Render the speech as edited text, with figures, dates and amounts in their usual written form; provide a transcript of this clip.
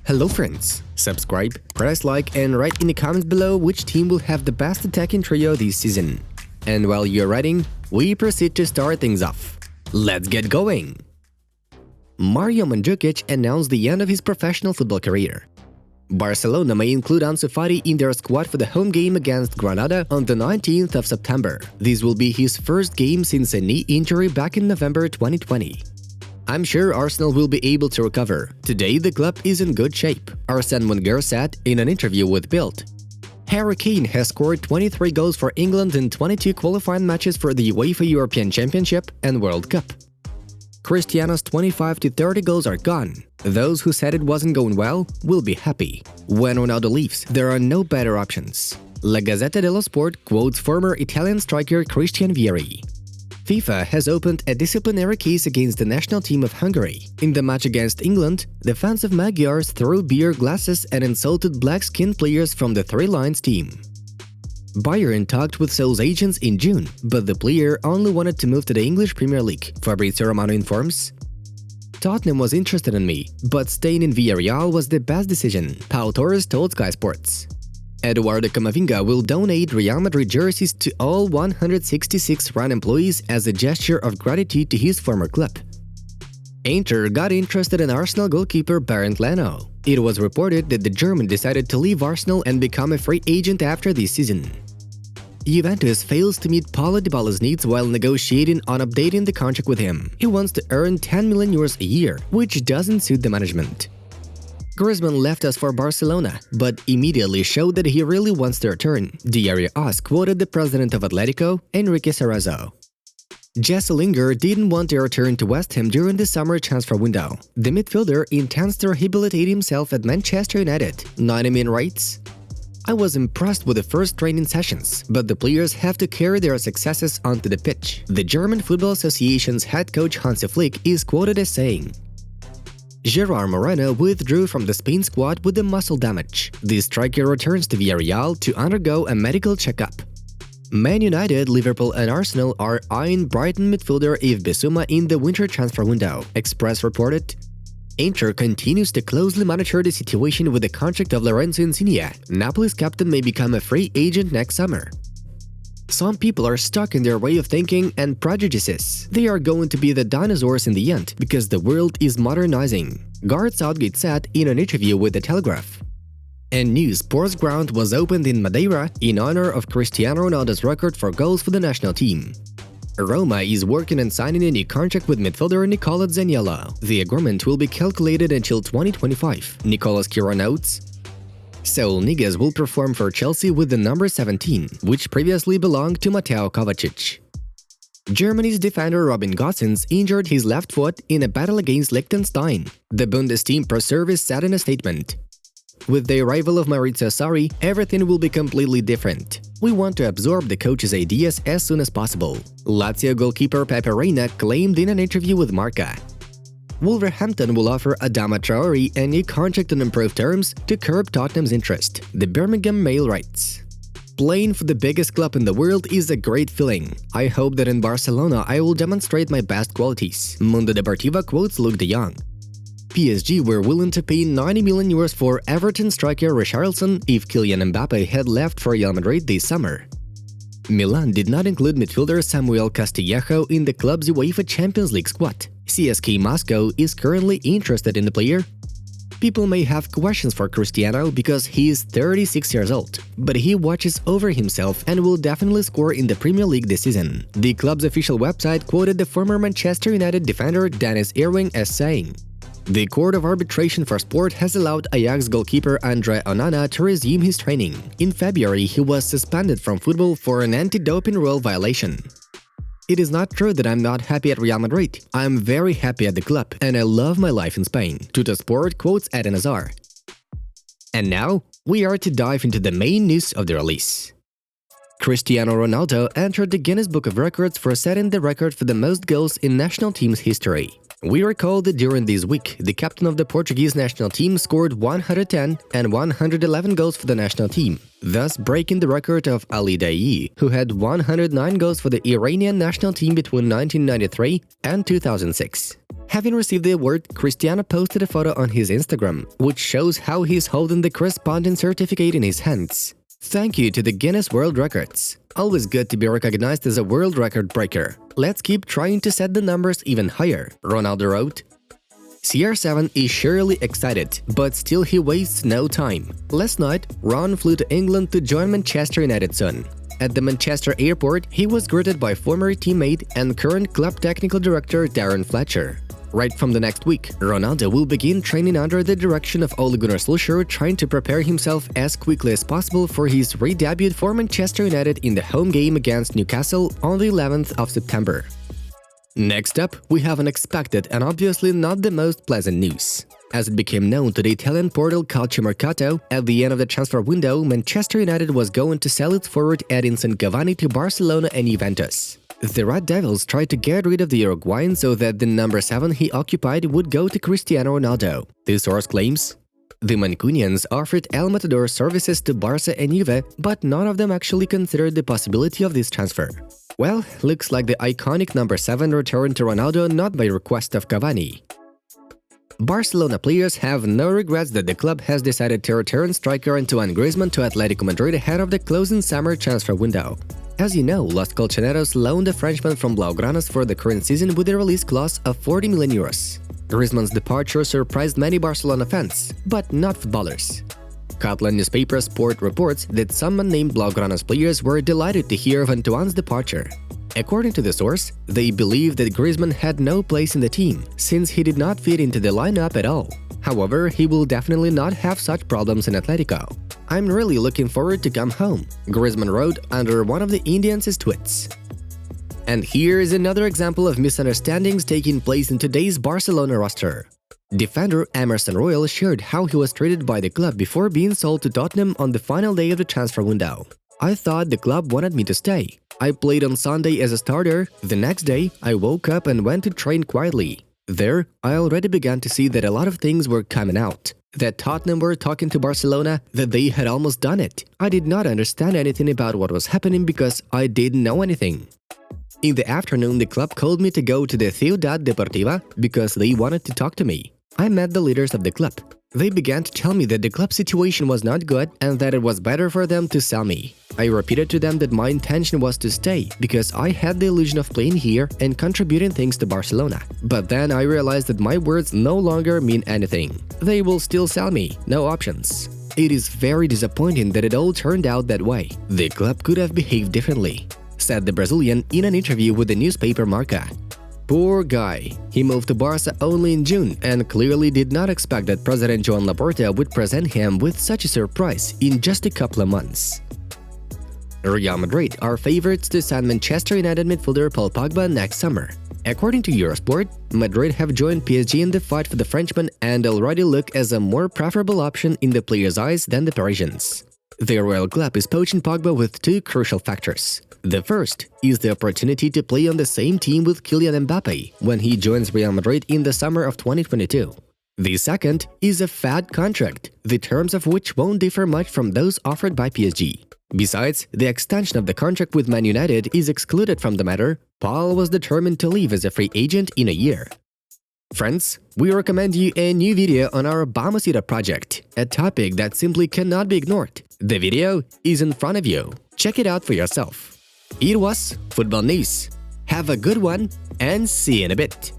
Hello friends! Subscribe, press like and write in the comments below which team will have the best attacking trio this season. And while you're writing, we proceed to start things off. Let's get going! Mario Mandzukic announced the end of his professional football career. Barcelona may include Ansu Fati in their squad for the home game against Granada on the 19th of September. This will be his first game since a knee injury back in November 2020. I'm sure Arsenal will be able to recover. Today the club is in good shape, Arsene Wenger said in an interview with Bild. Harry Kane has scored 23 goals for England in 22 qualifying matches for the UEFA European Championship and World Cup. Cristiano's 25 to 30 goals are gone. Those who said it wasn't going well will be happy. When Ronaldo leaves, there are no better options. La Gazzetta dello Sport quotes former Italian striker Christian Vieri. FIFA has opened a disciplinary case against the national team of Hungary. In the match against England, the fans of Magyars threw beer glasses and insulted black-skinned players from the Three Lions team. Bayern talked with Sol's agents in June, but the player only wanted to move to the English Premier League, Fabrizio Romano informs. Tottenham was interested in me, but staying in Villarreal was the best decision, Pau Torres told Sky Sports. Eduardo Camavinga will donate Real Madrid jerseys to all 166 RAN employees as a gesture of gratitude to his former club. Inter got interested in Arsenal goalkeeper Bernd Leno. It was reported that the German decided to leave Arsenal and become a free agent after this season. Juventus fails to meet Paulo Dybala's needs while negotiating on updating the contract with him. He wants to earn 10 million euros a year, which doesn't suit the management. Griezmann left us for Barcelona, but immediately showed that he really wants to return, Diario AS quoted the president of Atletico, Enrique Cerezo. Jesse Lingard didn't want to return to West Ham during the summer transfer window. The midfielder intends to rehabilitate himself at Manchester United, Nine writes. I was impressed with the first training sessions, but the players have to carry their successes onto the pitch. The German Football Association's head coach Hansi Flick is quoted as saying, Gerard Moreno withdrew from the Spain squad with a muscle damage. The striker returns to Villarreal to undergo a medical checkup. Man United, Liverpool and Arsenal are eyeing Brighton midfielder Yves Bissouma in the winter transfer window, Express reported. Inter continues to closely monitor the situation with the contract of Lorenzo Insigne. Napoli's captain may become a free agent next summer. Some people are stuck in their way of thinking and prejudices. They are going to be the dinosaurs in the end because the world is modernizing, Gareth Southgate said in an interview with The Telegraph. A new sports ground was opened in Madeira in honor of Cristiano Ronaldo's record for goals for the national team. Roma is working on signing a new contract with midfielder Nicola Zaniolo. The agreement will be calculated until 2025, Nicolas Kira notes. Saul Niguez will perform for Chelsea with the number 17, which previously belonged to Mateo Kovacic. Germany's defender Robin Gosens injured his left foot in a battle against Liechtenstein, the Bundesteam press service said in a statement. With the arrival of Maurizio Sarri, everything will be completely different. We want to absorb the coach's ideas as soon as possible, Lazio goalkeeper Pepe Reina claimed in an interview with Marca. Wolverhampton will offer Adama Traore a new contract on improved terms to curb Tottenham's interest, the Birmingham Mail writes. Playing for the biggest club in the world is a great feeling. I hope that in Barcelona I will demonstrate my best qualities, Mundo Deportivo quotes Luke de Jong. PSG were willing to pay 90 million euros for Everton striker Richarlison if Kylian Mbappe had left for Real Madrid this summer. Milan did not include midfielder Samuel Castillejo in the club's UEFA Champions League squad. CSKA Moscow is currently interested in the player. People may have questions for Cristiano because he is 36 years old, but he watches over himself and will definitely score in the Premier League this season. The club's official website quoted the former Manchester United defender Dennis Irving as saying, the Court of Arbitration for Sport has allowed Ajax goalkeeper Andre Onana to resume his training. In February, he was suspended from football for an anti-doping rule violation. It is not true that I'm not happy at Real Madrid. I'm very happy at the club, and I love my life in Spain, Tuttosport quotes Eden Hazard. And now, we are to dive into the main news of the release. Cristiano Ronaldo entered the Guinness Book of Records for setting the record for the most goals in national team's history. We recall that during this week, the captain of the Portuguese national team scored 110 and 111 goals for the national team, thus breaking the record of Ali Daei, who had 109 goals for the Iranian national team between 1993 and 2006. Having received the award, Cristiano posted a photo on his Instagram, which shows how he's holding the correspondence certificate in his hands. Thank you to the Guinness World Records. Always good to be recognized as a world record breaker. Let's keep trying to set the numbers even higher, Ronaldo wrote. CR7 is surely excited, but still he wastes no time. Last night, Ron flew to England to join Manchester United soon. At the Manchester airport, he was greeted by former teammate and current club technical director Darren Fletcher. Right from the next week, Ronaldo will begin training under the direction of Ole Gunnar Solskjaer, trying to prepare himself as quickly as possible for his re-debut for Manchester United in the home game against Newcastle on the 11th of September. Next up, we have unexpected and obviously not the most pleasant news. As it became known to the Italian portal Calciomercato, at the end of the transfer window, Manchester United was going to sell its forward Edinson Cavani to Barcelona and Juventus. The Red Devils tried to get rid of the Uruguayan so that the number 7 he occupied would go to Cristiano Ronaldo. The source claims, the Mancunians offered El Matador services to Barca and Juve, but none of them actually considered the possibility of this transfer. Well, looks like the iconic number 7 returned to Ronaldo not by request of Cavani. Barcelona players have no regrets that the club has decided to return striker Antoine Griezmann to Atletico Madrid ahead of the closing summer transfer window. As you know, Los Colchoneros loaned the Frenchman from Blaugranas for the current season with a release clause of 40 million euros. Griezmann's departure surprised many Barcelona fans, but not footballers. Catalan newspaper Sport reports that some unnamed Blaugranas players were delighted to hear of Antoine's departure. According to the source, they believe that Griezmann had no place in the team, since he did not fit into the lineup at all. However, he will definitely not have such problems in Atletico. I'm really looking forward to come home, Griezmann wrote under one of the Indians' tweets. And here is another example of misunderstandings taking place in today's Barcelona roster. Defender Emerson Royal shared how he was treated by the club before being sold to Tottenham on the final day of the transfer window. I thought the club wanted me to stay. I played on Sunday as a starter. The next day, I woke up and went to train quietly. There, I already began to see that a lot of things were coming out. That Tottenham were talking to Barcelona, that they had almost done it. I did not understand anything about what was happening because I didn't know anything. In the afternoon, the club called me to go to the Ciudad Deportiva because they wanted to talk to me. I met the leaders of the club. They began to tell me that the club situation was not good and that it was better for them to sell me. I repeated to them that my intention was to stay because I had the illusion of playing here and contributing things to Barcelona. But then I realized that my words no longer mean anything. They will still sell me, no options. It is very disappointing that it all turned out that way. The club could have behaved differently, said the Brazilian in an interview with the newspaper Marca. Poor guy. He moved to Barca only in June and clearly did not expect that President Joan Laporta would present him with such a surprise in just a couple of months. Real Madrid are favorites to sign Manchester United midfielder Paul Pogba next summer. According to Eurosport, Madrid have joined PSG in the fight for the Frenchman and already look as a more preferable option in the player's eyes than the Parisians. The Royal Club is poaching Pogba with two crucial factors. The first is the opportunity to play on the same team with Kylian Mbappe when he joins Real Madrid in the summer of 2022. The second is a fat contract, the terms of which won't differ much from those offered by PSG. Besides, the extension of the contract with Man United is excluded from the matter. Paul was determined to leave as a free agent in a year. Friends, we recommend you a new video on our Bamosita project, a topic that simply cannot be ignored. The video is in front of you. Check it out for yourself. It was Football News. Have a good one and see you in a bit.